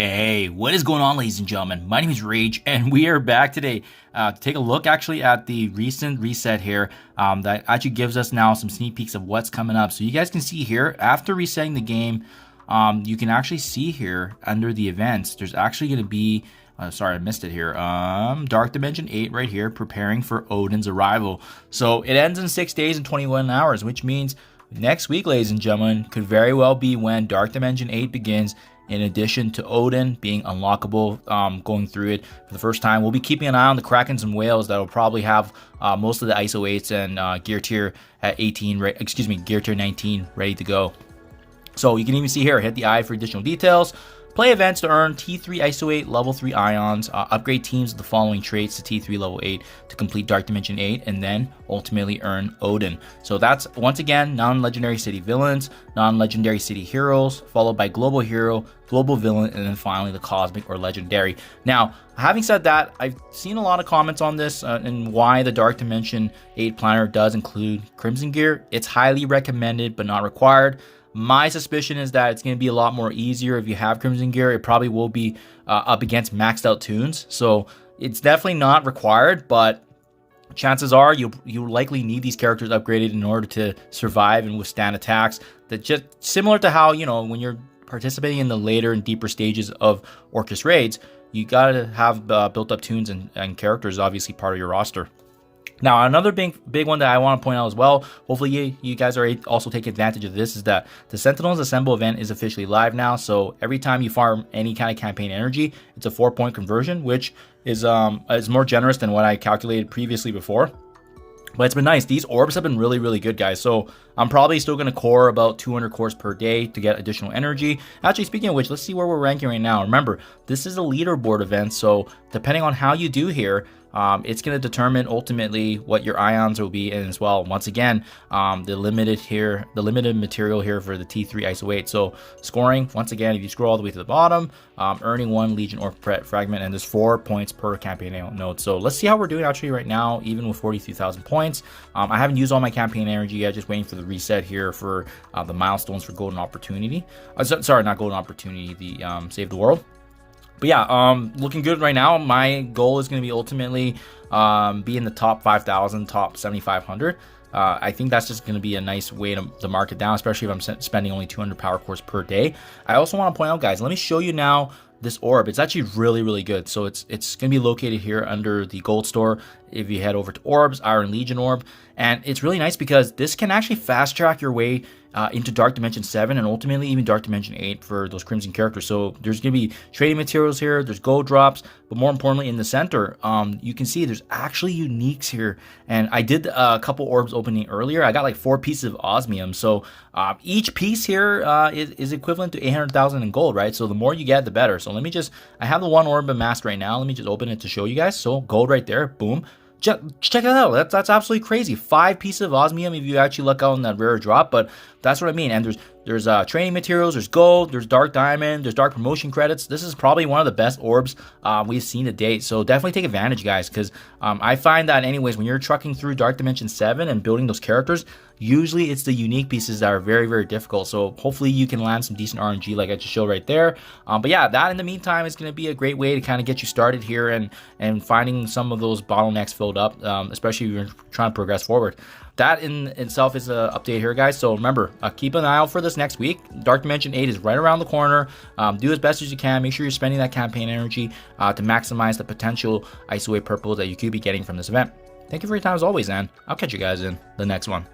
Hey, what is going on, ladies and gentlemen? My name is Rayge, and we are back today to take a look actually at the recent reset here that actually gives us now some sneak peeks of what's coming up. So you guys can see here, after resetting the game, you can actually see here under the events, there's actually going to be, sorry, I missed it here, Dark Dimension 8 right here, preparing for Odin's arrival. So it ends in 6 days and 21 hours, which means next week, ladies and gentlemen, could very well be when Dark Dimension 8 begins. In addition to Odin being unlockable, going through it for the first time, we'll be keeping an eye on the Krakens and Whales that will probably have most of the ISO 8s and gear tier at 18, gear tier 19 ready to go. So you can even see here, hit the eye for additional details. Play events to earn T3 ISO 8 level 3 ions, upgrade teams with the following traits to T3 level 8 to complete Dark Dimension 8, and then ultimately earn Odin. So that's, once again, non-legendary city villains, non-legendary city heroes, followed by global hero, global villain, and then finally the cosmic or legendary. Now, having said that, I've seen a lot of comments on this and why the Dark Dimension 8 planner does include Crimson gear. It's highly recommended but not required. My suspicion is that it's going to be a lot more easier if you have Crimson gear. It probably will be up against maxed out tunes. So it's definitely not required, but chances are you likely need these characters upgraded in order to survive and withstand attacks. That just similar to how, you know, when you're participating in the later and deeper stages of Orcus raids, you got to have built up tunes and characters obviously part of your roster. Now, another big one that I want to point out as well, hopefully you guys are also take advantage of this, is that the Sentinels Assemble event is officially live now. So every time you farm any kind of campaign energy, it's a 4-point conversion, which is more generous than what I calculated previously before. But it's been nice. These orbs have been really good, guys. So I'm probably still going to core about 200 cores per day to get additional energy. Actually, speaking of which, let's see where we're ranking right now. Remember, this is a leaderboard event, so depending on how you do here, it's going to determine ultimately what your ions will be in as well. Once again, the limited material here for the T3 ISO 8. So scoring, once again, if you scroll all the way to the bottom, earning 1 Legion or fragment, and there's 4 points per campaign node. So let's see how we're doing actually right now, even with 43,000 points. I haven't used all my campaign energy yet, just waiting for the reset here for the milestones for Golden Opportunity. Sorry, not Golden Opportunity, the Save the World. But yeah, looking good right now. My goal is going to be ultimately be in the top 5,000, top 7,500. I think that's just going to be a nice way to mark it down, especially if I'm spending only 200 power cores per day. I also want to point out, guys, let me show you now this orb. It's actually really good. So it's going to be located here under the gold store. If you head over to Orbs, Iron Legion orb, and it's really nice because this can actually fast track your way into Dark Dimension 7 and ultimately even Dark Dimension 8 for those Crimson characters. So there's going to be trading materials here, there's gold drops, but more importantly in the center, you can see there's actually uniques here. And I did a couple orbs opening earlier. I got like 4 pieces of osmium. So each piece here is equivalent to 800,000 in gold, right? So the more you get, the better. So let me just, I have the one orb amassed right now. Let me just open it to show you guys. So gold right there, boom. Check it out. That's absolutely crazy. 5 pieces of osmium if you actually luck out on that rare drop, but that's what I mean. And there's training materials, there's gold, there's dark diamond, there's dark promotion credits. This is probably one of the best orbs we've seen to date. So definitely take advantage, guys, because I find that anyways, when you're trucking through Dark Dimension 7 and building those characters, usually it's the unique pieces that are very difficult. So hopefully you can land some decent RNG like I just showed right there. But yeah, that in the meantime is going to be a great way to kind of get you started here and finding some of those bottlenecks filled up, especially if you're trying to progress forward. That in itself is an update here, guys. So remember, keep an eye out for this next week. Dark Dimension 8 is right around the corner. Do as best as you can. Make sure you're spending that campaign energy to maximize the potential ISO 8 purple that you could be getting from this event. Thank you for your time as always, and I'll catch you guys in the next one.